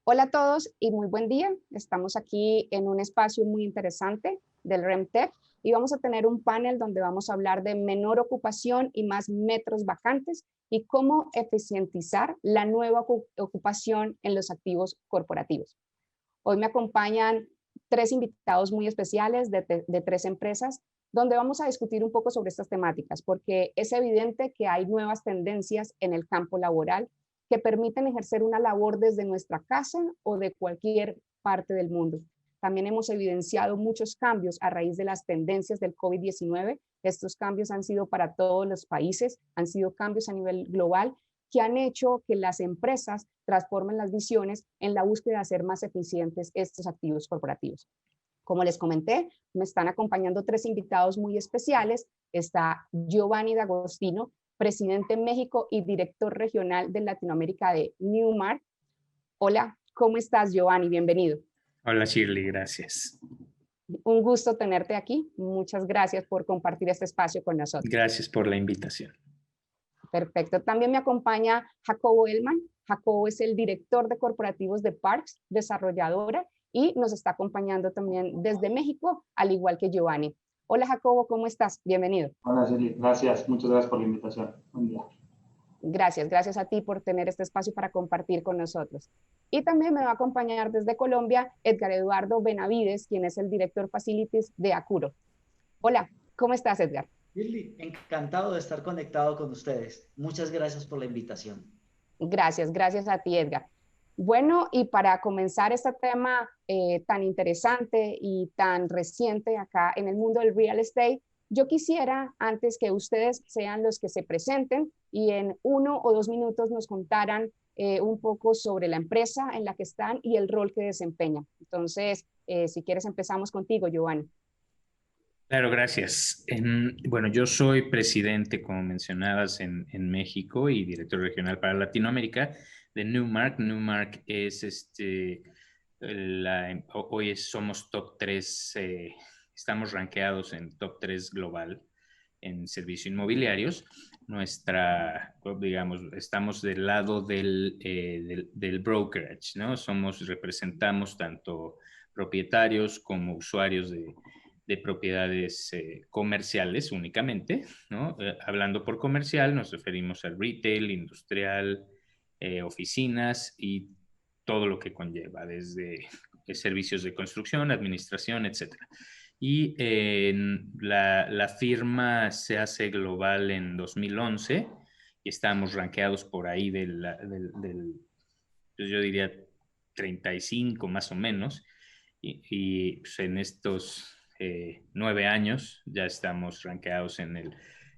Hola a todos y muy buen día. Estamos aquí en un espacio muy interesante del REMTech y vamos a tener un panel donde vamos a hablar de menor ocupación y más metros vacantes y cómo eficientizar la nueva ocupación en los activos corporativos. Hoy me acompañan tres invitados muy especiales de tres empresas donde vamos a discutir un poco sobre estas temáticas, porque es evidente que hay nuevas tendencias en el campo laboral que permiten ejercer una labor desde nuestra casa o de cualquier parte del mundo. También hemos evidenciado muchos cambios a raíz de las tendencias del COVID-19. Estos cambios han sido para todos los países, han sido cambios a nivel global que han hecho que las empresas transformen las visiones en la búsqueda de hacer más eficientes estos activos corporativos. Como les comenté, me están acompañando tres invitados muy especiales. Está Giovanni D'Agostino, presidente en México y director regional de Latinoamérica de Newmark. Hola, ¿cómo estás, Giovanni? Bienvenido. Hola, Shirley, gracias. Un gusto tenerte aquí. Muchas gracias por compartir este espacio con nosotros. Gracias por la invitación. Perfecto. También me acompaña Jacobo Elman. Jacobo es el director de corporativos de Parks, desarrolladora, y nos está acompañando también desde México, al igual que Giovanni. Hola, Jacobo, ¿cómo estás? Bienvenido. Hola, Shirley. Gracias. Muchas gracias por la invitación. Buen día. Gracias a ti por tener este espacio para compartir con nosotros. Y también me va a acompañar desde Colombia Edgar Eduardo Benavides, quien es el director Facilities de Acuro. Hola, ¿cómo estás, Edgar? Shirley, encantado de estar conectado con ustedes. Muchas gracias por la invitación. Gracias a ti, Edgar. Bueno, y para comenzar este tema tan interesante y tan reciente acá en el mundo del real estate, yo quisiera, antes que ustedes sean los que se presenten y en 1 o 2 minutos nos contaran un poco sobre la empresa en la que están y el rol que desempeñan. Entonces, si quieres, empezamos contigo, Giovanni. Claro, gracias. Bueno, yo soy presidente, como mencionabas, en México y director regional para Latinoamérica de Newmark. Newmark es hoy somos top 3, estamos rankeados en top 3 global en servicios inmobiliarios. Digamos, estamos del lado del brokerage, ¿no? Representamos tanto propietarios como usuarios de propiedades comerciales únicamente, ¿no? Hablando por comercial, nos referimos al retail, industrial, oficinas y todo lo que conlleva, desde servicios de construcción, administración, etcétera. Y la firma se hace global en 2011 y estamos rankeados por ahí pues yo diría 35 más o menos. Y pues en estos 9 años ya estamos rankeados en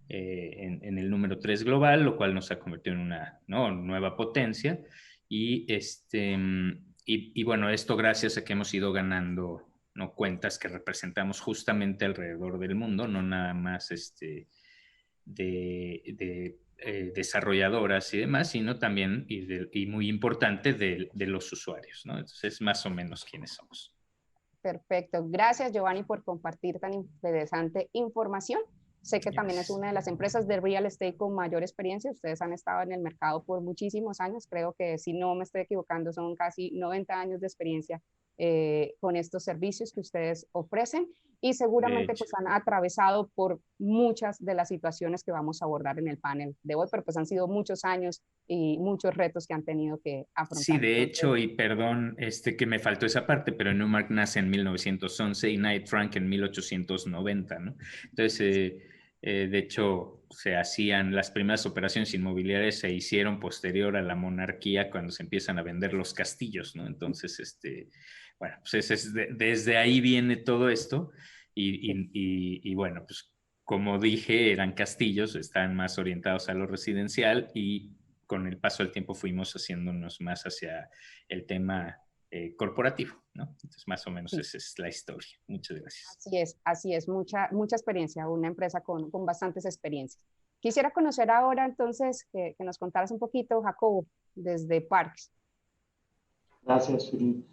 el número 3 global, lo cual nos ha convertido en una, ¿no?, nueva potencia. Y bueno, esto gracias a que hemos ido ganando, ¿no?, cuentas que representamos justamente alrededor del mundo, no nada más desarrolladoras y demás, sino también, y muy importante, de los usuarios, ¿no? Entonces, más o menos quiénes somos. Perfecto. Gracias, Giovanni, por compartir tan interesante información. Sé que también es una de las empresas de real estate con mayor experiencia. Ustedes han estado en el mercado por muchísimos años. Creo que, si no me estoy equivocando, son casi 90 años de experiencia con estos servicios que ustedes ofrecen y seguramente pues han atravesado por muchas de las situaciones que vamos a abordar en el panel de hoy, pero pues han sido muchos años y muchos retos que han tenido que afrontar. Sí, de hecho, y perdón que me faltó esa parte, pero Newmark nace en 1911 y Knight Frank en 1890, ¿no? Entonces, de hecho, las primeras operaciones inmobiliarias se hicieron posterior a la monarquía cuando se empiezan a vender los castillos, ¿no? Entonces, bueno, pues desde ahí viene todo esto y bueno, pues como dije, eran castillos, están más orientados a lo residencial y con el paso del tiempo fuimos haciéndonos más hacia el tema corporativo, ¿no? Entonces, más o menos esa es la historia. Muchas gracias. Así es, mucha experiencia, una empresa con bastantes experiencias. Quisiera conocer ahora entonces que nos contaras un poquito, Jacobo, desde Parks. Gracias, Shirley.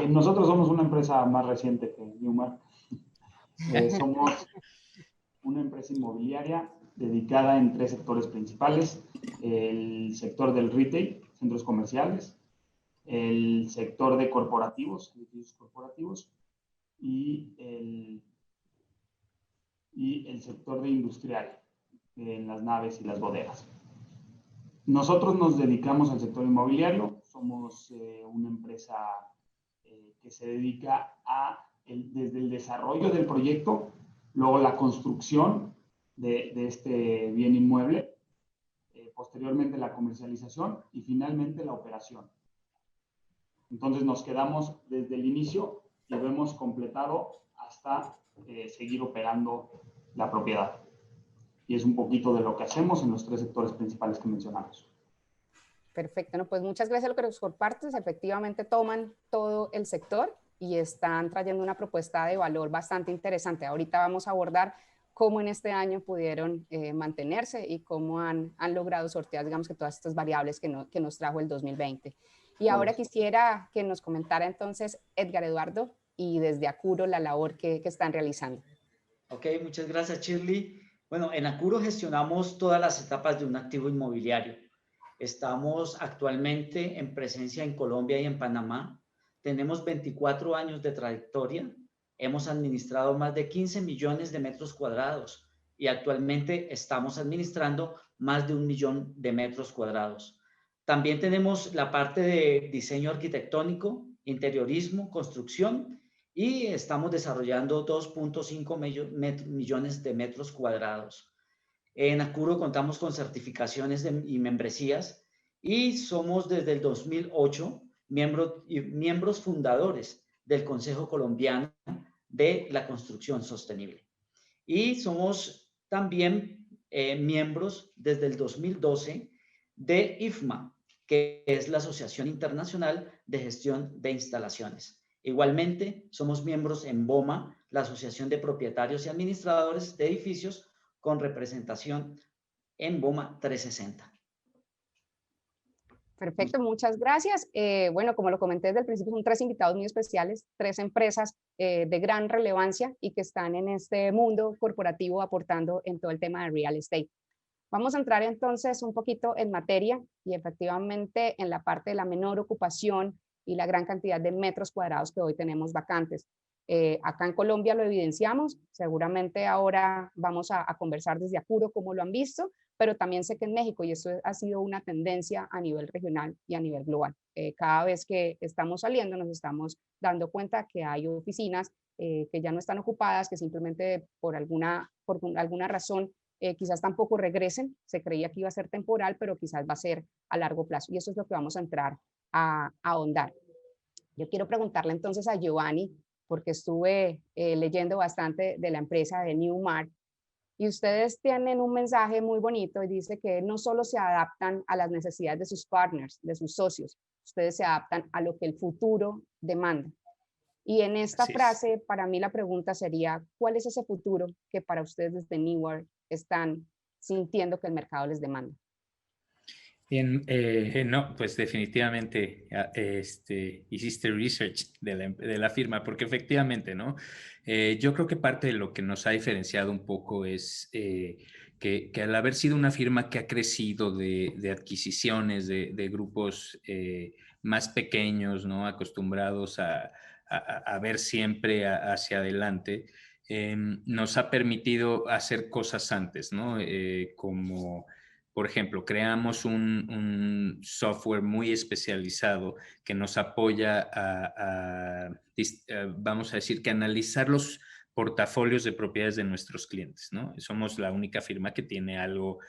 Nosotros somos una empresa más reciente que Newmark. Somos una empresa inmobiliaria dedicada en 3 sectores principales: el sector del retail, centros comerciales, el sector de corporativos, edificios corporativos, y el sector de industrial, en las naves y las bodegas. Nosotros nos dedicamos al sector inmobiliario, somos una empresa que se dedica desde el desarrollo del proyecto, luego la construcción de este bien inmueble, posteriormente la comercialización y finalmente la operación. Entonces nos quedamos desde el inicio y lo hemos completado hasta seguir operando la propiedad. Y es un poquito de lo que hacemos en los 3 sectores principales que mencionamos. Perfecto, no, pues muchas gracias a los que por partes efectivamente toman todo el sector y están trayendo una propuesta de valor bastante interesante. Ahorita vamos a abordar cómo en este año pudieron mantenerse y cómo han logrado sortear, digamos, que todas estas variables que nos trajo el 2020. Y ahora quisiera que nos comentara entonces Edgar Eduardo y desde Acuro la labor que están realizando. Ok, muchas gracias, Shirley. Bueno, en Acuro gestionamos todas las etapas de un activo inmobiliario. Estamos actualmente en presencia en Colombia y en Panamá. Tenemos 24 años de trayectoria. Hemos administrado más de 15 millones de metros cuadrados y actualmente estamos administrando más de 1 millón de metros cuadrados. También tenemos la parte de diseño arquitectónico, interiorismo, construcción y estamos desarrollando 2.5 millones de metros cuadrados. En Acuro contamos con certificaciones y membresías y somos desde el 2008 miembros fundadores del Consejo Colombiano de la Construcción Sostenible. Y somos también miembros desde el 2012 de IFMA, que es la Asociación Internacional de Gestión de Instalaciones. Igualmente, somos miembros en BOMA, la Asociación de Propietarios y Administradores de Edificios, con representación en BOMA 360. Perfecto, muchas gracias. Bueno, como lo comenté desde el principio, son 3 invitados muy especiales, 3 empresas de gran relevancia y que están en este mundo corporativo aportando en todo el tema de real estate. Vamos a entrar entonces un poquito en materia y efectivamente en la parte de la menor ocupación y la gran cantidad de metros cuadrados que hoy tenemos vacantes. Acá en Colombia lo evidenciamos, seguramente ahora vamos a conversar desde Acuro cómo lo han visto, pero también sé que en México, y eso ha sido una tendencia a nivel regional y a nivel global. Cada vez que estamos saliendo nos estamos dando cuenta que hay oficinas que ya no están ocupadas, que simplemente por alguna razón quizás tampoco regresen, se creía que iba a ser temporal, pero quizás va a ser a largo plazo. Y eso es lo que vamos a entrar a ahondar. Yo quiero preguntarle entonces a Giovanni, porque estuve leyendo bastante de la empresa de Newmark, y ustedes tienen un mensaje muy bonito y dice que no solo se adaptan a las necesidades de sus partners, de sus socios, ustedes se adaptan a lo que el futuro demanda. Y en esta frase, para mí la pregunta sería, ¿cuál es ese futuro que para ustedes desde Newmark están sintiendo que el mercado les demanda? Bien, no, pues definitivamente hiciste research de la firma, porque efectivamente, ¿no? Yo creo que parte de lo que nos ha diferenciado un poco es que al haber sido una firma que ha crecido de adquisiciones de grupos más pequeños, ¿no? Acostumbrados a ver siempre hacia adelante, nos ha permitido hacer cosas antes, ¿no? Como... Por ejemplo, creamos un software muy especializado que nos apoya vamos a decir, que analizar los portafolios de propiedades de nuestros clientes, ¿no? Somos la única firma que tiene algo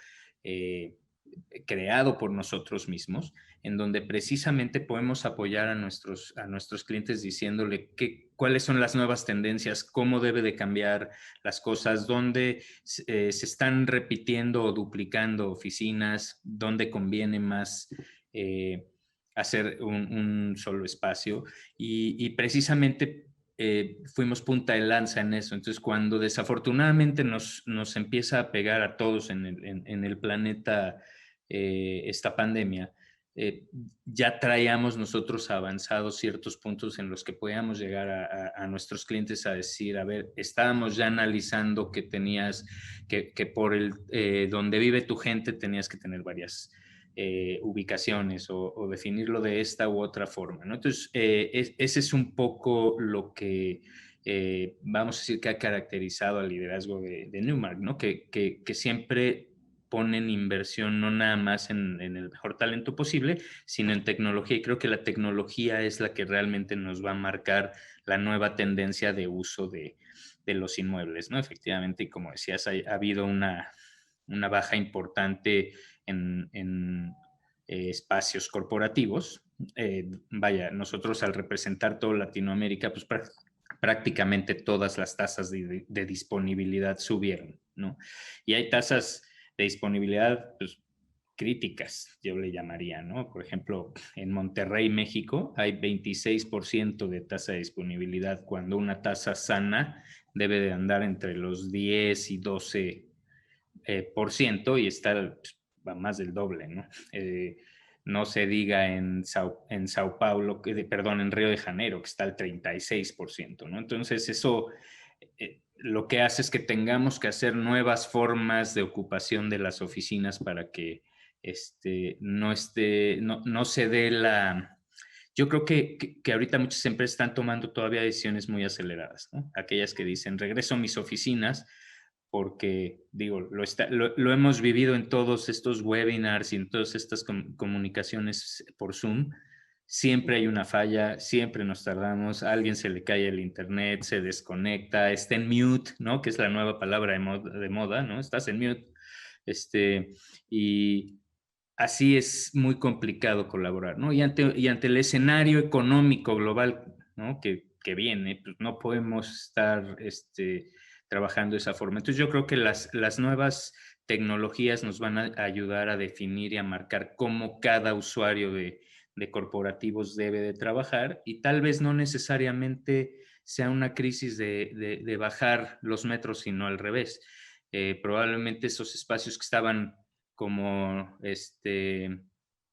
creado por nosotros mismos, en donde precisamente podemos apoyar a nuestros clientes diciéndole cuáles son las nuevas tendencias, cómo debe de cambiar las cosas, dónde se están repitiendo o duplicando oficinas, dónde conviene más hacer un solo espacio. Y precisamente fuimos punta de lanza en eso. Entonces, cuando desafortunadamente nos empieza a pegar a todos en el planeta esta pandemia, ya traíamos nosotros avanzados ciertos puntos en los que podíamos llegar a nuestros clientes a decir, a ver, estábamos ya analizando que tenías, que por donde vive tu gente tenías que tener varias ubicaciones o definirlo de esta u otra forma, ¿no? Entonces, ese es un poco lo que vamos a decir que ha caracterizado al liderazgo de Newmark, ¿no? Que siempre ponen inversión no nada más en el mejor talento posible, sino en tecnología. Y creo que la tecnología es la que realmente nos va a marcar la nueva tendencia de uso de los inmuebles, ¿no? Efectivamente, y como decías, ha habido una baja importante en espacios corporativos. Vaya, nosotros al representar toda Latinoamérica, pues prácticamente todas las tasas de disponibilidad subieron, ¿no? Y hay tasas de disponibilidad, pues, críticas, yo le llamaría, ¿no? Por ejemplo, en Monterrey, México, hay 26% de tasa de disponibilidad, cuando una tasa sana debe de andar entre los 10 y 12%, y está va más del doble, ¿no? No se diga en Sao Paulo, perdón, en Río de Janeiro, que está al 36%, ¿no? Entonces, eso lo que hace es que tengamos que hacer nuevas formas de ocupación de las oficinas para que no se dé la... Yo creo que ahorita muchas empresas están tomando todavía decisiones muy aceleradas, ¿no? Aquellas que dicen, regreso a mis oficinas, porque, digo, lo hemos vivido en todos estos webinars y en todas estas comunicaciones por Zoom. Siempre hay una falla, siempre nos tardamos, a alguien se le cae el internet, se desconecta, está en mute, ¿no? Que es la nueva palabra de moda, ¿no? Estás en mute. Y así es muy complicado colaborar, ¿no? Y ante el escenario económico global, ¿no? que viene, pues no podemos estar trabajando de esa forma. Entonces yo creo que las nuevas tecnologías nos van a ayudar a definir y a marcar cómo cada usuario de corporativos debe de trabajar, y tal vez no necesariamente sea una crisis de bajar los metros, sino al revés. Probablemente esos espacios que estaban como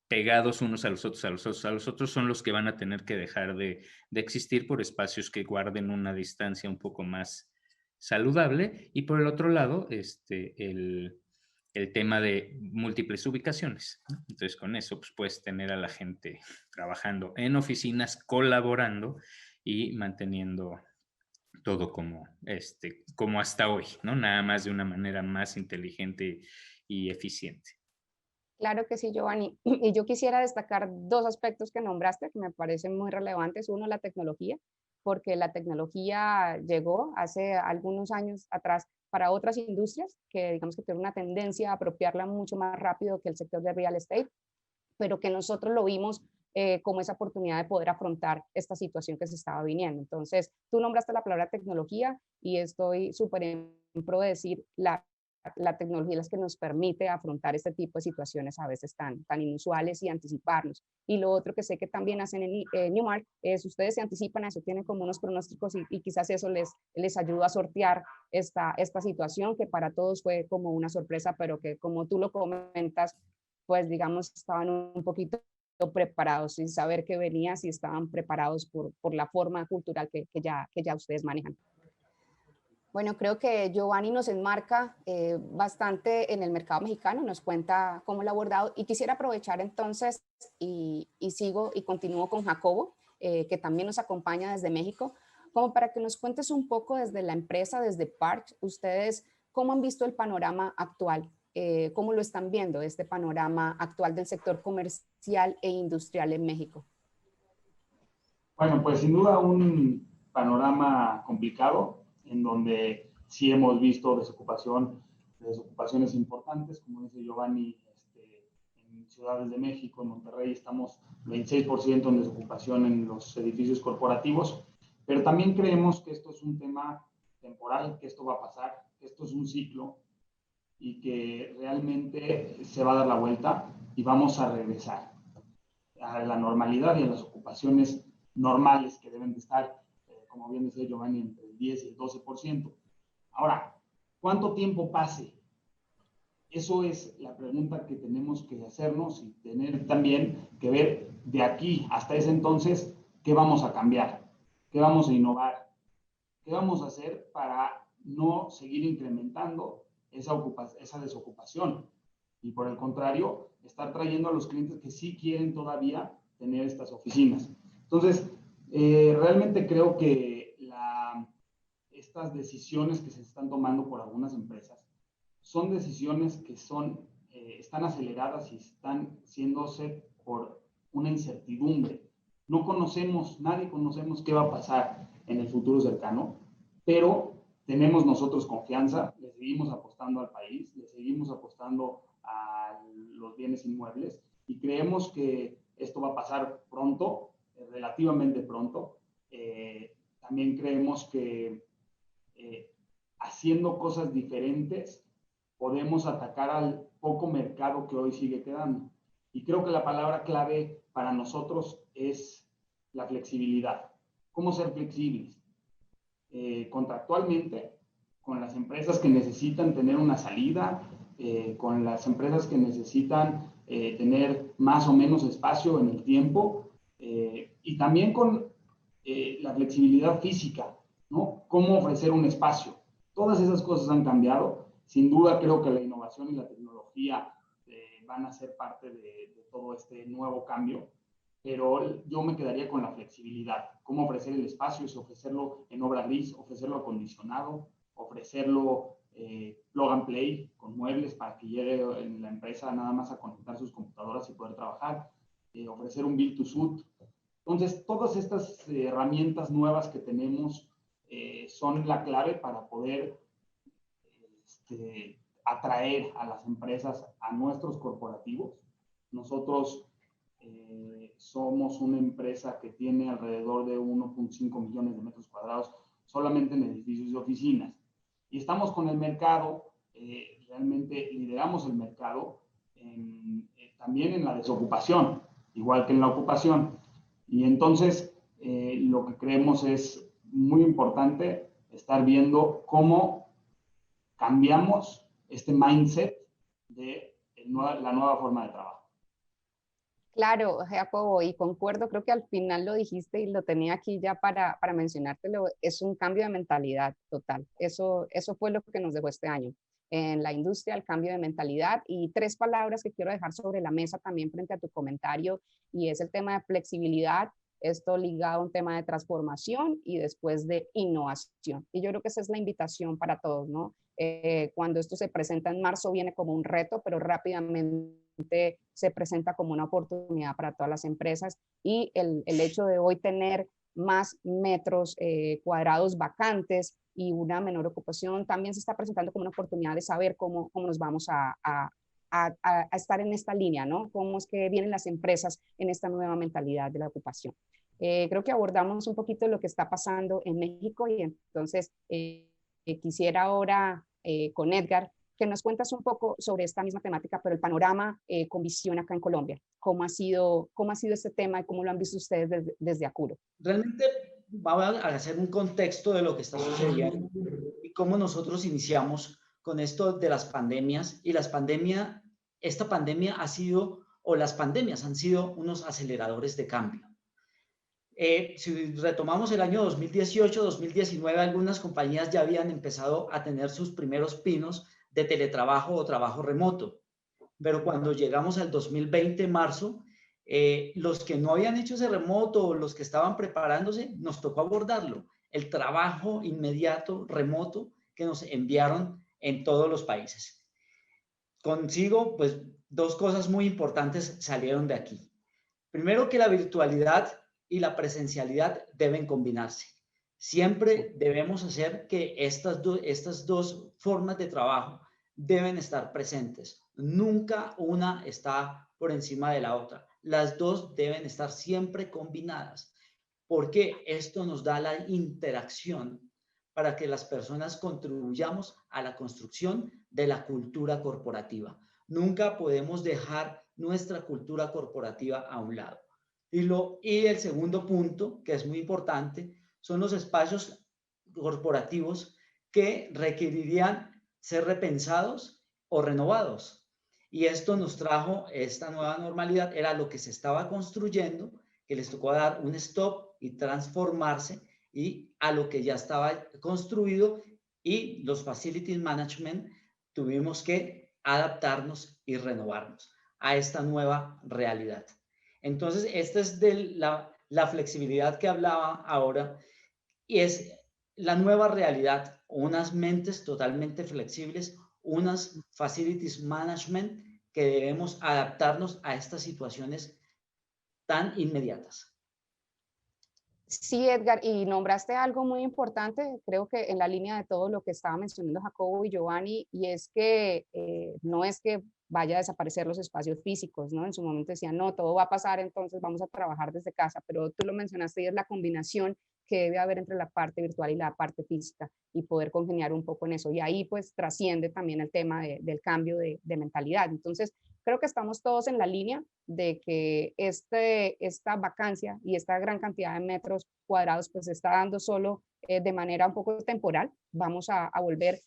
pegados unos a los otros son los que van a tener que dejar de existir por espacios que guarden una distancia un poco más saludable. Y por el otro lado, el tema de múltiples ubicaciones, ¿no? Entonces, con eso pues, puedes tener a la gente trabajando en oficinas, colaborando y manteniendo todo como hasta hoy, ¿no? Nada más de una manera más inteligente y eficiente. Claro que sí, Giovanni. Y yo quisiera destacar dos aspectos que nombraste que me parecen muy relevantes. Uno, la tecnología, porque la tecnología llegó hace algunos años atrás para otras industrias que digamos que tienen una tendencia a apropiarla mucho más rápido que el sector de real estate, pero que nosotros lo vimos como esa oportunidad de poder afrontar esta situación que se estaba viniendo. Entonces, tú nombraste la palabra tecnología y estoy súper en pro de decir la tecnología es la que nos permite afrontar este tipo de situaciones a veces tan inusuales y anticiparnos. Y lo otro que sé que también hacen en Newmark es ustedes se anticipan a eso, tienen como unos pronósticos y quizás eso les ayuda a sortear esta situación que para todos fue como una sorpresa, pero que como tú lo comentas, pues digamos estaban un poquito preparados sin saber que venía, si estaban preparados por la forma cultural que ya ustedes manejan. Bueno, creo que Giovanni nos enmarca bastante en el mercado mexicano, nos cuenta cómo lo ha abordado y quisiera aprovechar entonces y sigo y continúo con Jacobo, que también nos acompaña desde México, como para que nos cuentes un poco desde la empresa, desde Park, ustedes cómo han visto el panorama actual, cómo lo están viendo, este panorama actual del sector comercial e industrial en México. Bueno, pues sin duda un panorama complicado, en donde sí hemos visto desocupaciones importantes, como dice Giovanni, en ciudades de México, en Monterrey estamos 26% en desocupación en los edificios corporativos, pero también creemos que esto es un tema temporal, que esto va a pasar, que esto es un ciclo y que realmente se va a dar la vuelta y vamos a regresar a la normalidad y a las ocupaciones normales que deben de estar, como bien decía Giovanni, entre el 10 y el 12%. Ahora, ¿cuánto tiempo pase? Eso es la pregunta que tenemos que hacernos y tener también que ver de aquí hasta ese entonces qué vamos a cambiar, qué vamos a innovar, qué vamos a hacer para no seguir incrementando esa desocupación. y por el contrario, estar trayendo a los clientes que sí quieren todavía tener estas oficinas. Entonces, realmente creo que estas decisiones que se están tomando por algunas empresas son decisiones que están aceleradas y están haciéndose por una incertidumbre. Nadie conocemos qué va a pasar en el futuro cercano, pero tenemos nosotros confianza, le seguimos apostando al país, le seguimos apostando a los bienes inmuebles y creemos que esto va a pasar pronto, relativamente pronto. También creemos que haciendo cosas diferentes podemos atacar al poco mercado que hoy sigue quedando. Y creo que la palabra clave para nosotros es la flexibilidad. ¿Cómo ser flexibles? Contractualmente, con las empresas que necesitan tener una salida, con las empresas que necesitan tener más o menos espacio en el tiempo, y también con la flexibilidad física, ¿no? Cómo ofrecer un espacio. Todas esas cosas han cambiado. Sin duda creo que la innovación y la tecnología van a ser parte de todo este nuevo cambio, pero yo me quedaría con la flexibilidad. Cómo ofrecer el espacio, es ofrecerlo en obra gris, ofrecerlo acondicionado, ofrecerlo plug and play con muebles para que llegue en la empresa nada más a conectar sus computadoras y poder trabajar, ofrecer un build to suit. Entonces, todas estas herramientas nuevas que tenemos son la clave para poder atraer a las empresas, a nuestros corporativos. Nosotros somos una empresa que tiene alrededor de 1.5 millones de metros cuadrados solamente en edificios y oficinas. Y estamos con el mercado, realmente lideramos el mercado también en la desocupación, igual que en la ocupación. Y entonces lo que creemos es muy importante estar viendo cómo cambiamos este mindset de la nueva forma de trabajo. Claro, Jacobo, y concuerdo, creo que al final lo dijiste y lo tenía aquí ya para mencionártelo, es un cambio de mentalidad total. Eso fue lo que nos dejó este año en la industria, el cambio de mentalidad. Y 3 palabras que quiero dejar sobre la mesa también frente a tu comentario, y es el tema de flexibilidad, esto ligado a un tema de transformación y después de innovación. Y yo creo que esa es la invitación para todos, ¿no? Cuando esto se presenta en marzo viene como un reto, pero rápidamente se presenta como una oportunidad para todas las empresas, y el hecho de hoy tener más metros cuadrados vacantes y una menor ocupación también se está presentando como una oportunidad de saber cómo nos vamos a estar en esta línea, ¿no? Cómo es que vienen las empresas en esta nueva mentalidad de la ocupación. Creo que abordamos un poquito lo que está pasando en México, y entonces quisiera ahora con Edgar que nos cuentas un poco sobre esta misma temática, pero el panorama con visión acá en Colombia. ¿Cómo ha sido este tema y cómo lo han visto ustedes desde Acuro? Realmente vamos a hacer un contexto de lo que está sucediendo y cómo nosotros iniciamos con esto de las pandemias. Y esta pandemia ha sido, o las pandemias han sido unos aceleradores de cambio. Si retomamos el año 2018, 2019, algunas compañías ya habían empezado a tener sus primeros pinos de teletrabajo o trabajo remoto. Pero cuando llegamos al 2020, marzo, los que no habían hecho ese remoto o los que estaban preparándose, nos tocó abordarlo. El trabajo inmediato, remoto, que nos enviaron en todos los países. Consigo, pues, 2 cosas muy importantes salieron de aquí. Primero, que la virtualidad y la presencialidad deben combinarse. Siempre debemos hacer que estas dos formas de trabajo deben estar presentes. Nunca una está por encima de la otra. Las dos deben estar siempre combinadas, porque esto nos da la interacción para que las personas contribuyamos a la construcción de la cultura corporativa. Nunca podemos dejar nuestra cultura corporativa a un lado. Y el segundo punto, que es muy importante, son los espacios corporativos que requerirían ser repensados o renovados. Y esto nos trajo esta nueva normalidad, era lo que se estaba construyendo, que les tocó dar un stop y transformarse y a lo que ya estaba construido, y los facilities management tuvimos que adaptarnos y renovarnos a esta nueva realidad. Entonces, esta es la flexibilidad que hablaba ahora, y es la nueva realidad, unas mentes totalmente flexibles, unas facilities management que debemos adaptarnos a estas situaciones tan inmediatas. Sí, Edgar, y nombraste algo muy importante, creo que en la línea de todo lo que estaba mencionando Jacobo y Giovanni, y es que no es que vaya a desaparecer los espacios físicos, ¿no? En su momento decían, no, todo va a pasar, entonces vamos a trabajar desde casa, pero tú lo mencionaste y es la combinación que debe haber entre la parte virtual y la parte física y poder congeniar un poco en eso. Y ahí pues trasciende también el tema del cambio de mentalidad. Entonces, creo que estamos todos en la línea de que esta vacancia y esta gran cantidad de metros cuadrados pues se está dando solo de manera un poco temporal. Vamos a volver,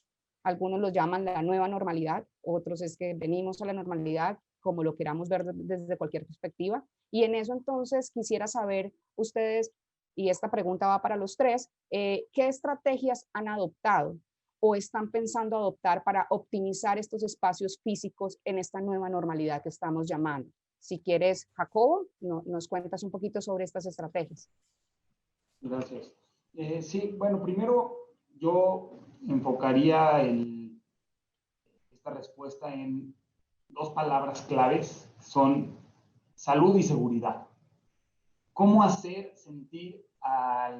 algunos lo llaman la nueva normalidad, otros es que venimos a la normalidad, como lo queramos ver desde cualquier perspectiva. Y en eso entonces quisiera saber ustedes, y esta pregunta va para los tres, ¿qué estrategias han adoptado o están pensando adoptar para optimizar estos espacios físicos en esta nueva normalidad que estamos llamando? Si quieres, Jacobo, nos cuentas un poquito sobre estas estrategias. Gracias. Sí, bueno, primero yo enfocaría esta respuesta en dos palabras claves, son salud y seguridad. ¿Cómo hacer sentir a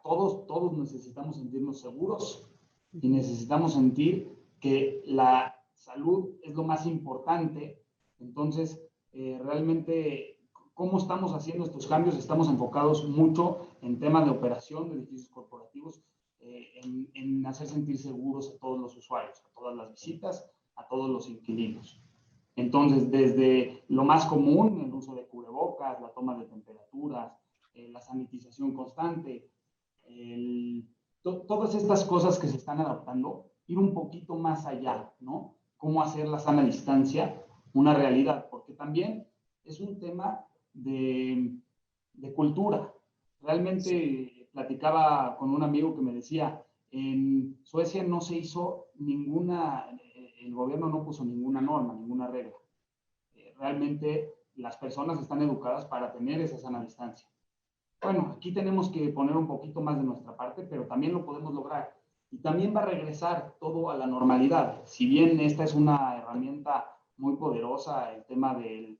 todos necesitamos sentirnos seguros y necesitamos sentir que la salud es lo más importante? Entonces, realmente, ¿cómo estamos haciendo estos cambios? Estamos enfocados mucho en temas de operación de edificios corporativos, en hacer sentir seguros a todos los usuarios, a todas las visitas, a todos los inquilinos. Entonces, desde lo más común, el uso de cubrebocas, la toma de temperaturas, la sanitización constante, todas estas cosas que se están adaptando, ir un poquito más allá, ¿no? Cómo hacer la sana distancia una realidad, porque también es un tema de cultura. Realmente platicaba con un amigo que me decía, en Suecia no se hizo ninguna, el gobierno no puso ninguna norma, ninguna regla. Realmente las personas están educadas para tener esa sana distancia. Bueno, aquí tenemos que poner un poquito más de nuestra parte, pero también lo podemos lograr. Y también va a regresar todo a la normalidad. Si bien esta es una herramienta muy poderosa, el tema de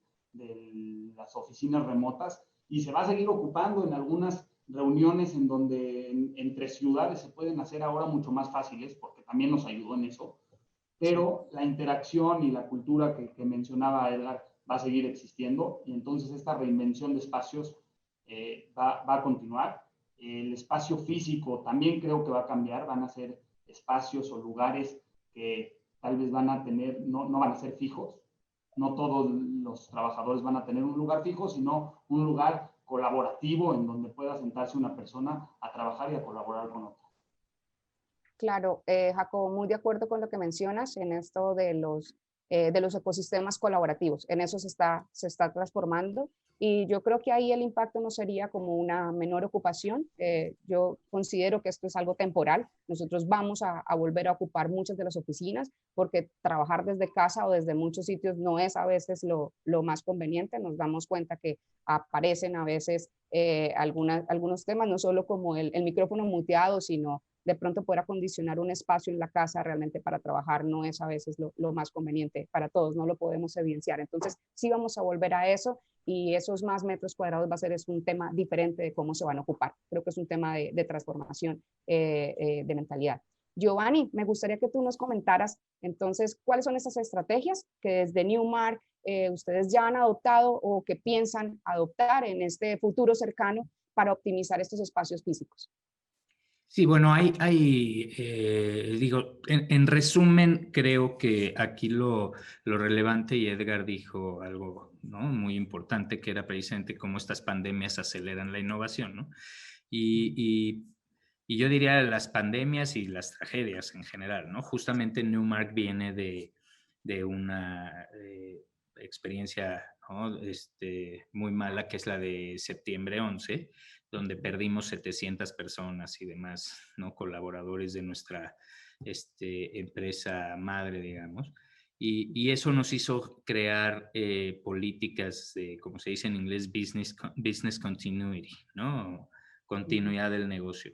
las oficinas remotas, y se va a seguir ocupando en algunas reuniones en donde entre ciudades se pueden hacer ahora mucho más fáciles, porque también nos ayudó en eso, pero la interacción y la cultura que mencionaba Edgar va a seguir existiendo, y entonces esta reinvención de espacios va a continuar. El espacio físico también creo que va a cambiar, van a ser espacios o lugares que tal vez van a tener, no van a ser fijos, no todos los trabajadores van a tener un lugar fijo, sino un lugar colaborativo en donde pueda sentarse una persona a trabajar y a colaborar con otra. Claro, Jacobo, muy de acuerdo con lo que mencionas en esto de los ecosistemas colaborativos. En eso se está transformando y yo creo que ahí el impacto no sería como una menor ocupación. Yo considero que esto es algo temporal. Nosotros vamos a volver a ocupar muchas de las oficinas porque trabajar desde casa o desde muchos sitios no es a veces lo más conveniente. Nos damos cuenta que aparecen a veces algunos temas, no solo como el micrófono muteado, sino de pronto poder acondicionar un espacio en la casa realmente para trabajar no es a veces lo más conveniente para todos, no lo podemos evidenciar. Entonces, sí vamos a volver a eso y esos más metros cuadrados va a ser es un tema diferente de cómo se van a ocupar. Creo que es un tema de transformación de mentalidad. Giovanni, me gustaría que tú nos comentaras entonces cuáles son esas estrategias que desde Newmark ustedes ya han adoptado o que piensan adoptar en este futuro cercano para optimizar estos espacios físicos. Sí, bueno, digo, en resumen, creo que aquí lo relevante, y Edgar dijo algo, ¿no?, muy importante, que era precisamente cómo estas pandemias aceleran la innovación, ¿no? Y yo diría las pandemias y las tragedias en general, ¿no? Justamente Newmark viene de una experiencia, ¿no?, muy mala, que es la de septiembre 11, donde perdimos 700 personas y demás, ¿no?, colaboradores de nuestra empresa madre, digamos. Y eso nos hizo crear políticas de, como se dice en inglés, business continuity, ¿no? Continuidad del negocio.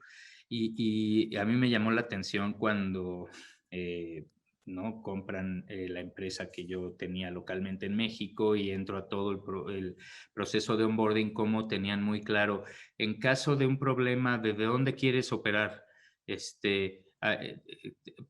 Y a mí me llamó la atención cuando ¿no? compran la empresa que yo tenía localmente en México y entro a todo el proceso de onboarding, como tenían muy claro, en caso de un problema, ¿de dónde quieres operar?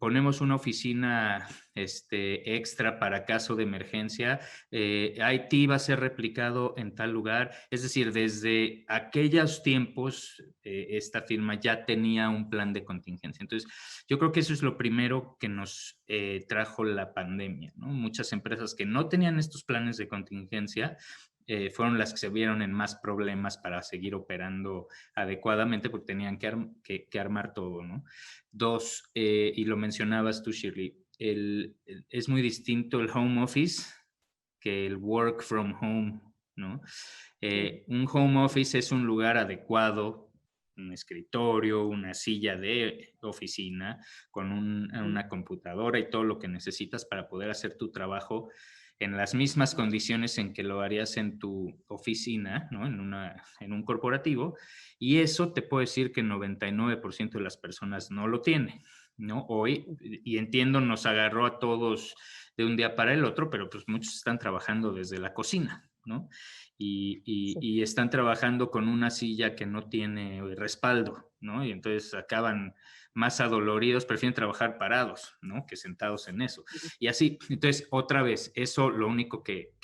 Ponemos una oficina extra para caso de emergencia, IT va a ser replicado en tal lugar, es decir, desde aquellos tiempos esta firma ya tenía un plan de contingencia. Entonces, yo creo que eso es lo primero que nos trajo la pandemia, ¿no? Muchas empresas que no tenían estos planes de contingencia fueron las que se vieron en más problemas para seguir operando adecuadamente porque tenían que armar todo, ¿no? Dos, y lo mencionabas tú, Shirley, es muy distinto el home office que el work from home, ¿no? Un home office es un lugar adecuado, un escritorio, una silla de oficina, con una computadora y todo lo que necesitas para poder hacer tu trabajo en las mismas condiciones en que lo harías en tu oficina, ¿no? En un corporativo, y eso te puedo decir que el 99% de las personas no lo tiene, ¿no? Hoy, y entiendo, nos agarró a todos de un día para el otro, pero pues muchos están trabajando desde la cocina, ¿no? Y están trabajando con una silla que no tiene respaldo, ¿no? Y entonces acaban más adoloridos, prefieren trabajar parados, ¿no? Que sentados en eso. Y así, entonces, otra vez, eso lo único que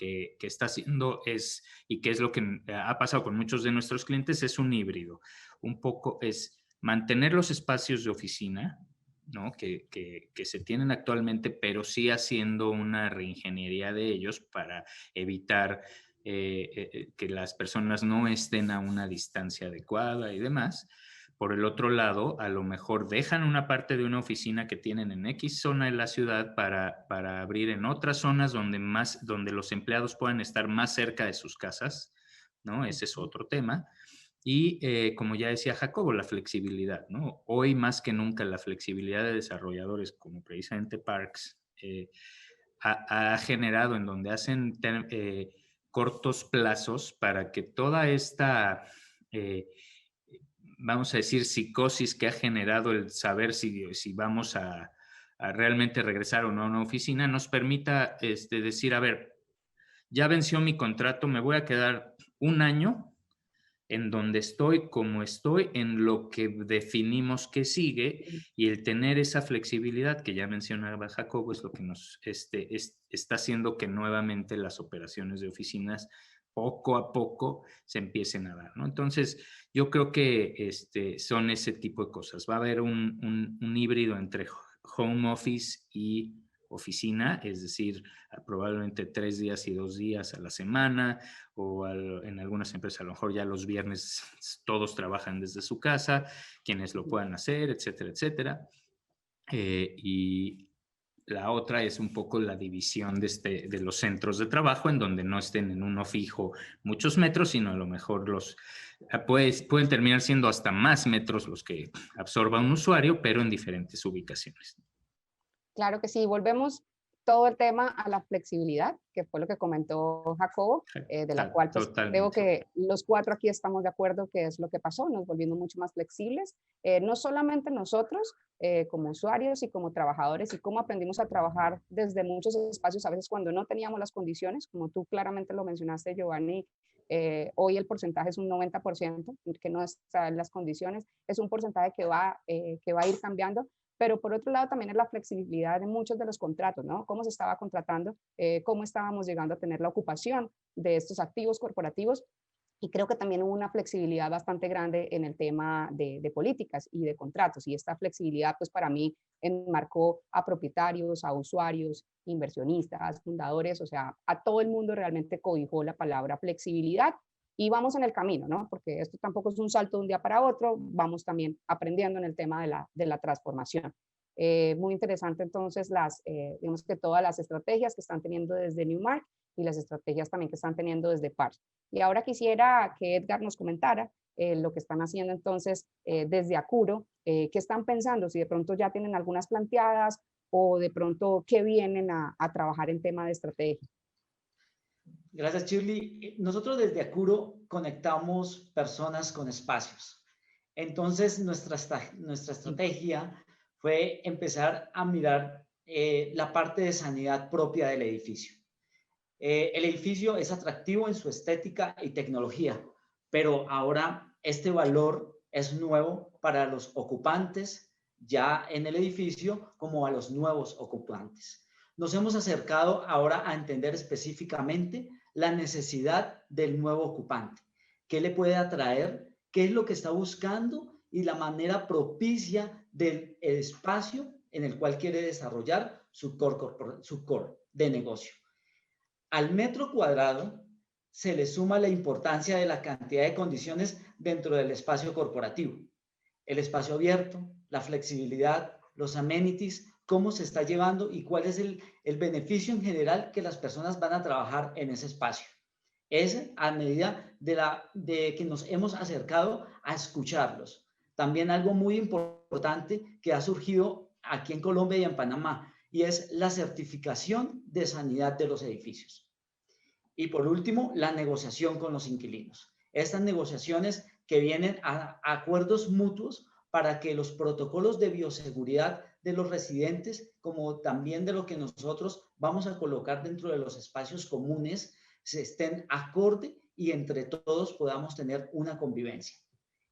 está haciendo es, y que es lo que ha pasado con muchos de nuestros clientes, es un híbrido. Un poco es mantener los espacios de oficina, ¿no? que se tienen actualmente, pero sí haciendo una reingeniería de ellos para evitar que las personas no estén a una distancia adecuada y demás. Por el otro lado, a lo mejor dejan una parte de una oficina que tienen en X zona de la ciudad para abrir en otras zonas donde los empleados puedan estar más cerca de sus casas, ¿no? Ese es otro tema. Y como ya decía Jacobo, la flexibilidad, ¿no? Hoy más que nunca la flexibilidad de desarrolladores como precisamente Parks ha generado en donde hacen cortos plazos para que toda esta, vamos a decir, psicosis que ha generado el saber si vamos a realmente regresar o no a una oficina, nos permita decir, a ver, ya venció mi contrato, me voy a quedar un año en donde estoy, como estoy, en lo que definimos que sigue, y el tener esa flexibilidad que ya mencionaba Jacobo es lo que nos está haciendo que nuevamente las operaciones de oficinas poco a poco se empiecen a dar, ¿no? Entonces, yo creo que son ese tipo de cosas. Va a haber un híbrido entre home office y oficina, es decir, probablemente 3 días y 2 días a la semana, o en algunas empresas a lo mejor ya los viernes todos trabajan desde su casa, quienes lo puedan hacer, etcétera, etcétera. Y la otra es un poco la división de los centros de trabajo, en donde no estén en uno fijo muchos metros, sino a lo mejor pueden terminar siendo hasta más metros los que absorba un usuario, pero en diferentes ubicaciones. Claro que sí, volvemos todo el tema a la flexibilidad, que fue lo que comentó Jacobo, de la cual pues, creo que los 4 aquí estamos de acuerdo que es lo que pasó, nos volviendo mucho más flexibles, no solamente nosotros como usuarios y como trabajadores, y cómo aprendimos a trabajar desde muchos espacios, a veces cuando no teníamos las condiciones, como tú claramente lo mencionaste, Giovanni. Hoy el porcentaje es un 90%, que no está en las condiciones, es un porcentaje que va a ir cambiando. Pero por otro lado también es la flexibilidad de muchos de los contratos, ¿no? Cómo se estaba contratando, cómo estábamos llegando a tener la ocupación de estos activos corporativos. Y creo que también hubo una flexibilidad bastante grande en el tema de políticas y de contratos. Y esta flexibilidad, pues para mí, enmarcó a propietarios, a usuarios, inversionistas, fundadores, o sea, a todo el mundo realmente cobijó la palabra flexibilidad. Y vamos en el camino, ¿no? Porque esto tampoco es un salto de un día para otro, vamos también aprendiendo en el tema de la transformación. Muy interesante entonces digamos que todas las estrategias que están teniendo desde Newmark y las estrategias también que están teniendo desde Parks. Y ahora quisiera que Edgar nos comentara lo que están haciendo entonces desde Accuro ¿Qué están pensando? Si de pronto ya tienen algunas planteadas o de pronto qué vienen a trabajar en tema de estrategia. Gracias, Shirley. Nosotros desde Acuro conectamos personas con espacios. Entonces, nuestra estrategia fue empezar a mirar la parte de sanidad propia del edificio. El edificio es atractivo en su estética y tecnología, pero ahora este valor es nuevo para los ocupantes ya en el edificio como a los nuevos ocupantes. Nos hemos acercado ahora a entender específicamente la necesidad del nuevo ocupante, qué le puede atraer, qué es lo que está buscando y la manera propicia del espacio en el cual quiere desarrollar su core de negocio. Al metro cuadrado se le suma la importancia de la cantidad de condiciones dentro del espacio corporativo. El espacio abierto, la flexibilidad, los amenities, cómo se está llevando y cuál es el beneficio en general que las personas van a trabajar en ese espacio. Es a medida de que nos hemos acercado a escucharlos. También algo muy importante que ha surgido aquí en Colombia y en Panamá, y es la certificación de sanidad de los edificios. Y por último, la negociación con los inquilinos. Estas negociaciones que vienen a acuerdos mutuos para que los protocolos de bioseguridad de los residentes, como también de lo que nosotros vamos a colocar dentro de los espacios comunes, se estén acorde y entre todos podamos tener una convivencia.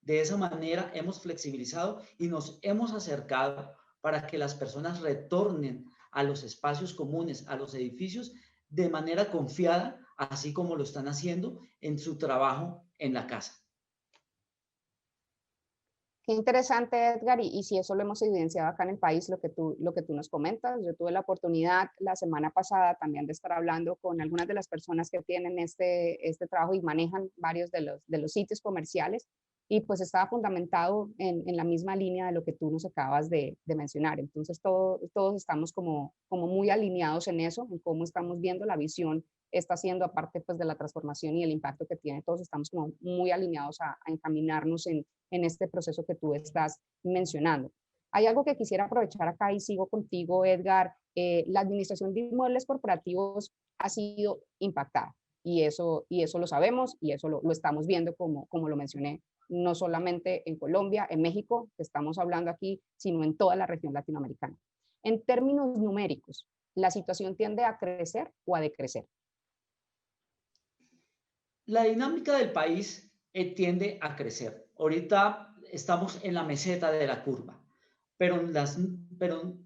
De esa manera hemos flexibilizado y nos hemos acercado para que las personas retornen a los espacios comunes, a los edificios, de manera confiada, así como lo están haciendo en su trabajo en la casa. Qué interesante, Edgar, y si eso lo hemos evidenciado acá en el país, lo que tú nos comentas. Yo tuve la oportunidad la semana pasada también de estar hablando con algunas de las personas que tienen este trabajo y manejan varios de los sitios comerciales, y pues estaba fundamentado en la misma línea de lo que tú nos acabas de mencionar. Entonces todos estamos como muy alineados en eso, en cómo estamos viendo la visión está haciendo, aparte pues de la transformación y el impacto que tiene, todos estamos como muy alineados a encaminarnos en este proceso que tú estás mencionando. Hay algo que quisiera aprovechar acá y sigo contigo, Edgar. La administración de inmuebles corporativos ha sido impactada y eso lo sabemos y eso lo estamos viendo como lo mencioné, no solamente en Colombia, en México, que estamos hablando aquí, sino en toda la región latinoamericana. En términos numéricos, ¿la situación tiende a crecer o a decrecer? La dinámica del país tiende a crecer. Ahorita estamos en la meseta de la curva, pero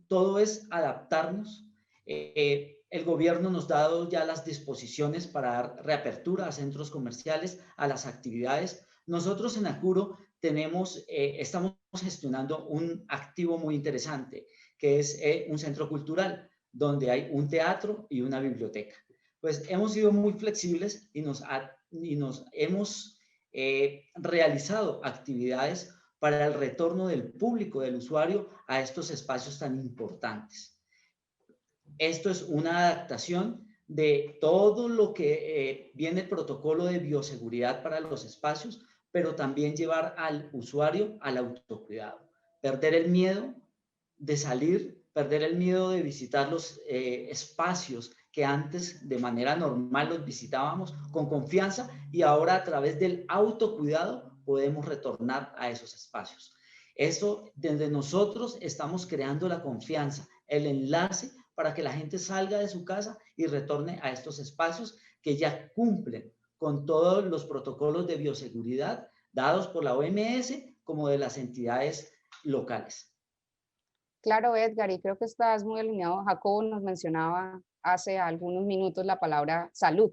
todo es adaptarnos. El gobierno nos ha dado ya las disposiciones para dar reapertura a centros comerciales, a las actividades. Nosotros en Acuro estamos gestionando un activo muy interesante, que es un centro cultural, donde hay un teatro y una biblioteca. Pues hemos sido muy flexibles y nos hemos realizado actividades para el retorno del público, del usuario, a estos espacios tan importantes. Esto es una adaptación de todo lo que viene el protocolo de bioseguridad para los espacios, pero también llevar al usuario al autocuidado. Perder el miedo de salir, perder el miedo de visitar los espacios que antes de manera normal los visitábamos con confianza, y ahora a través del autocuidado podemos retornar a esos espacios. Eso, desde nosotros estamos creando la confianza, el enlace para que la gente salga de su casa y retorne a estos espacios que ya cumplen con todos los protocolos de bioseguridad dados por la OMS como de las entidades locales. Claro, Edgar, y creo que estás muy alineado. Jacobo nos mencionaba hace algunos minutos la palabra salud,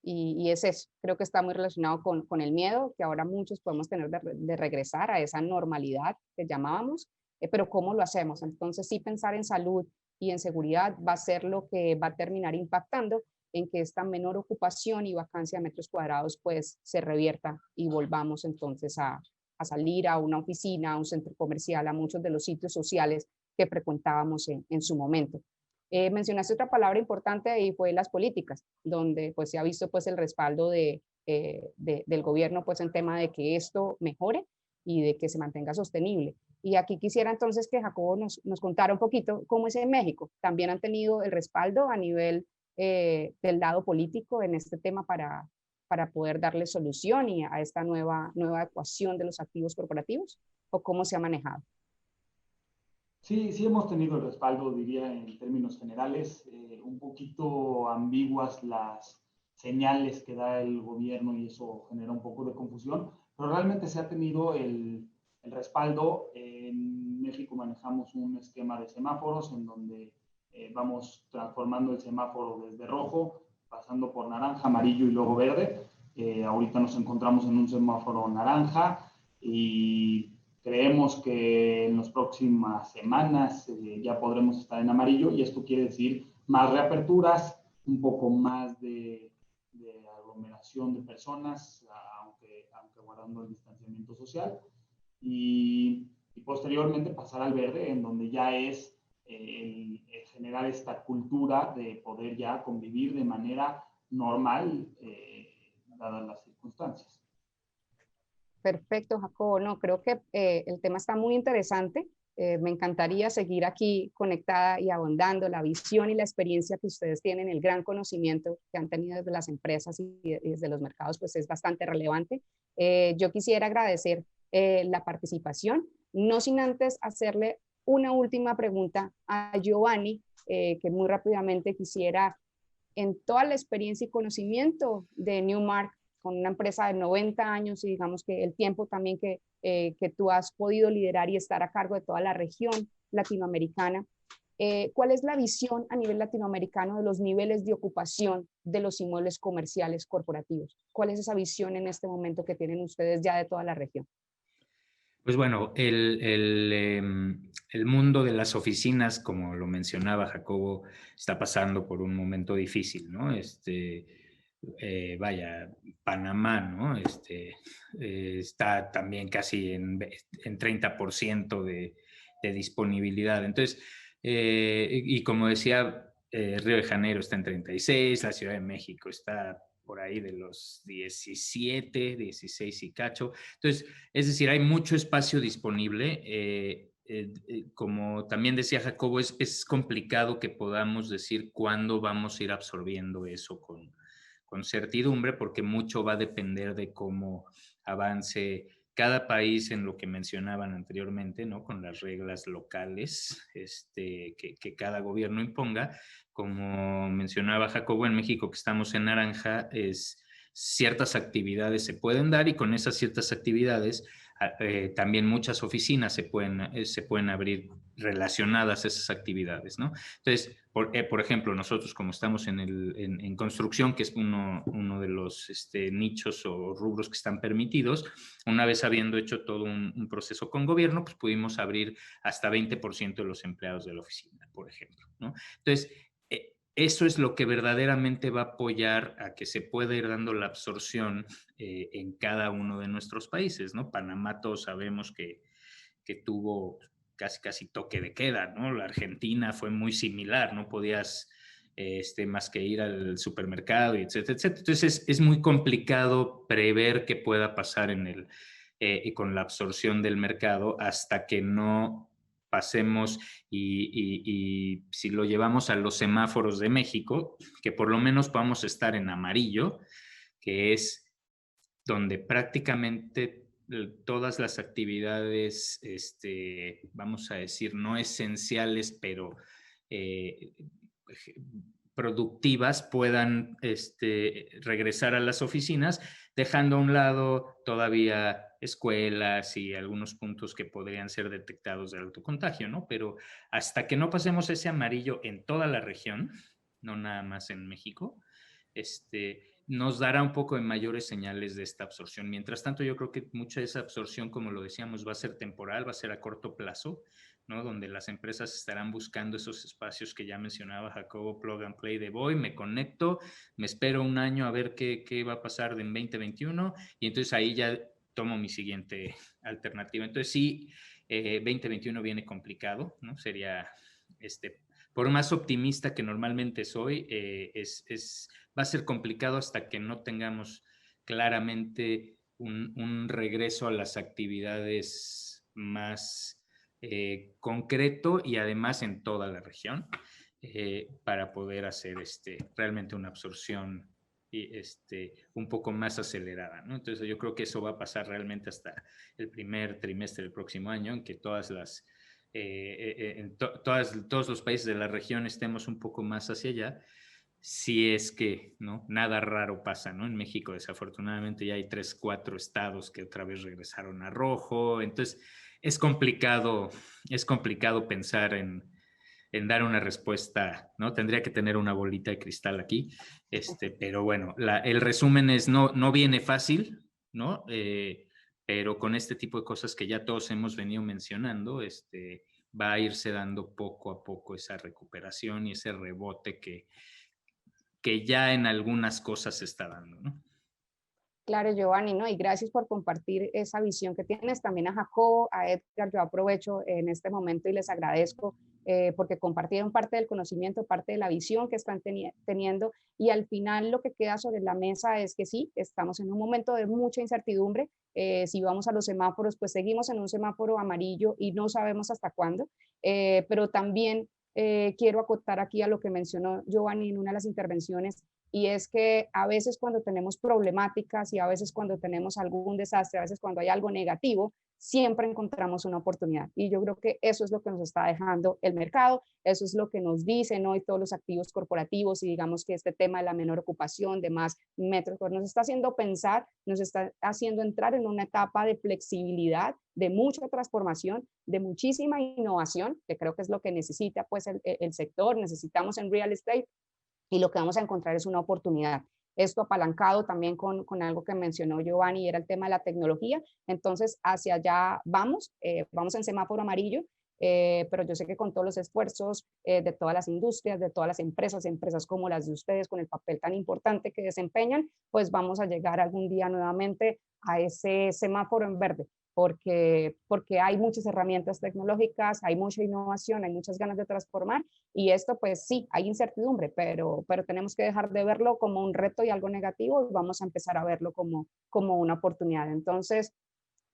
y es eso. Creo que está muy relacionado con el miedo que ahora muchos podemos tener de regresar a esa normalidad que llamábamos, pero ¿cómo lo hacemos? Entonces sí, pensar en salud y en seguridad va a ser lo que va a terminar impactando en que esta menor ocupación y vacancia de metros cuadrados pues se revierta y volvamos entonces a salir a una oficina, a un centro comercial, a muchos de los sitios sociales que frecuentábamos en su momento. Mencionaste otra palabra importante y fue las políticas, donde pues se ha visto pues el respaldo del gobierno pues en tema de que esto mejore y de que se mantenga sostenible. Y aquí quisiera entonces que Jacobo nos contara un poquito cómo es en México. También han tenido el respaldo a nivel del lado político en este tema para poder darle solución y a esta nueva ecuación de los activos corporativos, o cómo se ha manejado. Sí, sí hemos tenido el respaldo, diría, en términos generales, un poquito ambiguas las señales que da el gobierno y eso genera un poco de confusión, pero realmente se ha tenido el respaldo. En México manejamos un esquema de semáforos en donde vamos transformando el semáforo desde rojo, pasando por naranja, amarillo y luego verde. Ahorita nos encontramos en un semáforo naranja y creemos que en las próximas semanas ya podremos estar en amarillo y esto quiere decir más reaperturas, un poco más de aglomeración de personas, aunque guardando el distanciamiento social. Y posteriormente pasar al verde, en donde ya es el generar esta cultura de poder ya convivir de manera normal, dadas las circunstancias. Perfecto, Jacobo. No, creo que el tema está muy interesante. Me encantaría seguir aquí conectada y ahondando la visión y la experiencia que ustedes tienen, el gran conocimiento que han tenido desde las empresas y desde los mercados, pues es bastante relevante. Yo quisiera agradecer la participación, no sin antes hacerle una última pregunta a Giovanni, que muy rápidamente quisiera, en toda la experiencia y conocimiento de Newmark, con una empresa de 90 años y digamos que el tiempo también que tú has podido liderar y estar a cargo de toda la región latinoamericana, ¿cuál es la visión a nivel latinoamericano de los niveles de ocupación de los inmuebles comerciales corporativos? ¿Cuál es esa visión en este momento que tienen ustedes ya de toda la región? Pues bueno, el mundo de las oficinas, como lo mencionaba Jacobo, está pasando por un momento difícil, ¿no? Vaya, Panamá, ¿no? Está también casi en 30% de disponibilidad. Entonces, y como decía, Río de Janeiro está en 36, la Ciudad de México está por ahí de los 17, 16 y cacho. Entonces, es decir, hay mucho espacio disponible. Como también decía Jacobo, es complicado que podamos decir cuándo vamos a ir absorbiendo eso con certidumbre, porque mucho va a depender de cómo avance cada país en lo que mencionaban anteriormente, ¿no? Con las reglas locales que cada gobierno imponga. Como mencionaba Jacobo, en México, que estamos en naranja, ciertas actividades se pueden dar y con esas ciertas actividades también muchas oficinas se pueden abrir relacionadas a esas actividades, ¿no? Entonces, por ejemplo, nosotros como estamos en construcción, que es uno de los nichos o rubros que están permitidos, una vez habiendo hecho todo un proceso con gobierno, pues pudimos abrir hasta 20% de los empleados de la oficina, por ejemplo, ¿no? Entonces, eso es lo que verdaderamente va a apoyar a que se pueda ir dando la absorción en cada uno de nuestros países, ¿no? Panamá todos sabemos que tuvo casi toque de queda, ¿no? La Argentina fue muy similar, no podías más que ir al supermercado, y etcétera, etcétera. Entonces es muy complicado prever qué pueda pasar con la absorción del mercado hasta que no pasemos y si lo llevamos a los semáforos de México, que por lo menos podamos estar en amarillo, que es donde prácticamente todas las actividades, vamos a decir, no esenciales, pero productivas puedan regresar a las oficinas, dejando a un lado todavía escuelas y algunos puntos que podrían ser detectados de autocontagio, ¿no? Pero hasta que no pasemos ese amarillo en toda la región, no nada más en México, nos dará un poco de mayores señales de esta absorción. Mientras tanto, yo creo que mucha de esa absorción, como lo decíamos, va a ser temporal, va a ser a corto plazo, ¿no? Donde las empresas estarán buscando esos espacios que ya mencionaba Jacobo, plug and play, de voy, me conecto, me espero un año a ver qué va a pasar en 2021 y entonces ahí ya tomo mi siguiente alternativa. Entonces sí, 2021 viene complicado, ¿no? Sería, por más optimista que normalmente soy, va a ser complicado hasta que no tengamos claramente un regreso a las actividades más concreto y además en toda la región para poder hacer realmente una absorción un poco más acelerada, ¿no? Entonces yo creo que eso va a pasar realmente hasta el primer trimestre del próximo año, en que todos los países de la región estemos un poco más hacia allá, si es que ¿no? Nada raro pasa, ¿no? En México desafortunadamente ya hay 3, 4 estados que otra vez regresaron a rojo, entonces es complicado pensar en dar una respuesta, ¿no? Tendría que tener una bolita de cristal aquí, pero bueno, el resumen es no viene fácil, ¿no? Pero con este tipo de cosas que ya todos hemos venido mencionando, va a irse dando poco a poco esa recuperación y ese rebote que ya en algunas cosas se está dando, ¿no? Claro, Giovanni, ¿no? Y gracias por compartir esa visión que tienes. También a Jacobo, a Edgar, yo aprovecho en este momento y les agradezco porque compartieron parte del conocimiento, parte de la visión que están teniendo. Y al final lo que queda sobre la mesa es que sí, estamos en un momento de mucha incertidumbre. Si vamos a los semáforos, pues seguimos en un semáforo amarillo y no sabemos hasta cuándo. Pero también quiero acotar aquí a lo que mencionó Giovanni en una de las intervenciones, y es que a veces cuando tenemos problemáticas y a veces cuando tenemos algún desastre, a veces cuando hay algo negativo, siempre encontramos una oportunidad. Y yo creo que eso es lo que nos está dejando el mercado, eso es lo que nos dicen hoy todos los activos corporativos, y digamos que este tema de la menor ocupación, de más metros, pues nos está haciendo pensar, nos está haciendo entrar en una etapa de flexibilidad, de mucha transformación, de muchísima innovación, que creo que es lo que necesita pues el sector, necesitamos en real estate, y lo que vamos a encontrar es una oportunidad. Esto apalancado también con algo que mencionó Giovanni, y era el tema de la tecnología. Entonces, hacia allá vamos, vamos en semáforo amarillo, pero yo sé que con todos los esfuerzos de todas las industrias, de todas las empresas como las de ustedes, con el papel tan importante que desempeñan, pues vamos a llegar algún día nuevamente a ese semáforo en verde, porque hay muchas herramientas tecnológicas, hay mucha innovación, hay muchas ganas de transformar, y esto pues sí, hay incertidumbre, pero tenemos que dejar de verlo como un reto y algo negativo, y vamos a empezar a verlo como una oportunidad. Entonces,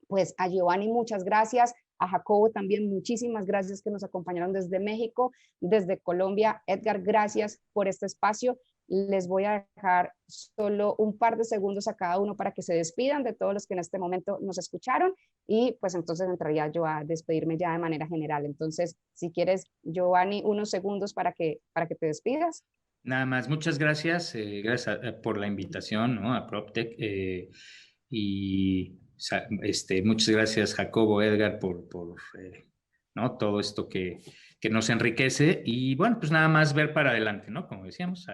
pues a Giovanni muchas gracias, a Jacobo también muchísimas gracias que nos acompañaron desde México, desde Colombia. Edgar, gracias por este espacio. Les voy a dejar solo un par de segundos a cada uno para que se despidan de todos los que en este momento nos escucharon, y pues entonces entraría yo a despedirme ya de manera general. Entonces, si quieres, Giovanni, unos segundos para que te despidas. Nada más, muchas gracias, gracias por la invitación, ¿no? A PropTech y muchas gracias Jacobo, Edgar por ¿no? Todo esto que nos enriquece, y bueno, pues nada más ver para adelante, ¿no? Como decíamos,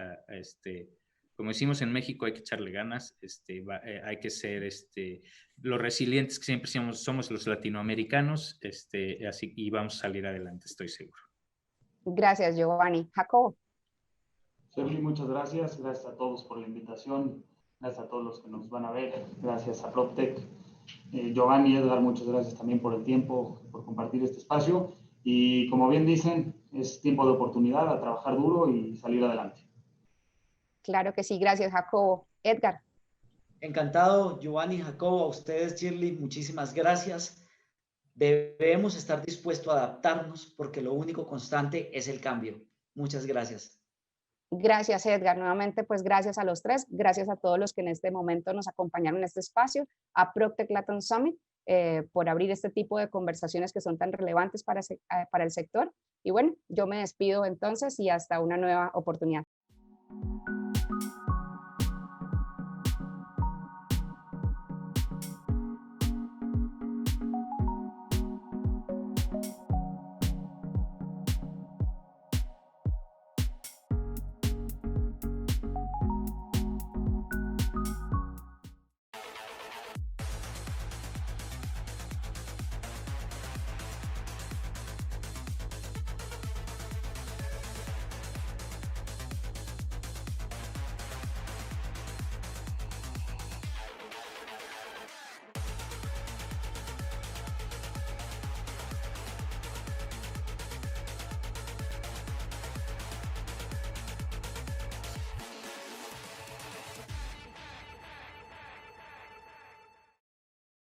como decimos en México, hay que echarle ganas, hay que ser los resilientes que siempre somos los latinoamericanos, así, y vamos a salir adelante, estoy seguro. Giovanni. Giovanni. Jacobo. Shirley, muchas gracias. Gracias a todos por la invitación. Gracias a todos los que nos van a ver. Gracias a PropTech. Giovanni, Edgar, muchas gracias también por el tiempo, por compartir este espacio. Y como bien dicen, es tiempo de oportunidad, a trabajar duro y salir adelante. Claro que sí, gracias Jacobo. Edgar. Encantado, Giovanni, Jacobo, a ustedes, Shirley, muchísimas gracias. Debemos estar dispuestos a adaptarnos porque lo único constante es el cambio. Muchas gracias. Gracias, Edgar. Nuevamente, pues gracias a los tres, gracias a todos los que en este momento nos acompañaron en este espacio, a PropTech Latin Summit, por abrir este tipo de conversaciones que son tan relevantes para el sector. Y bueno, yo me despido entonces y hasta una nueva oportunidad.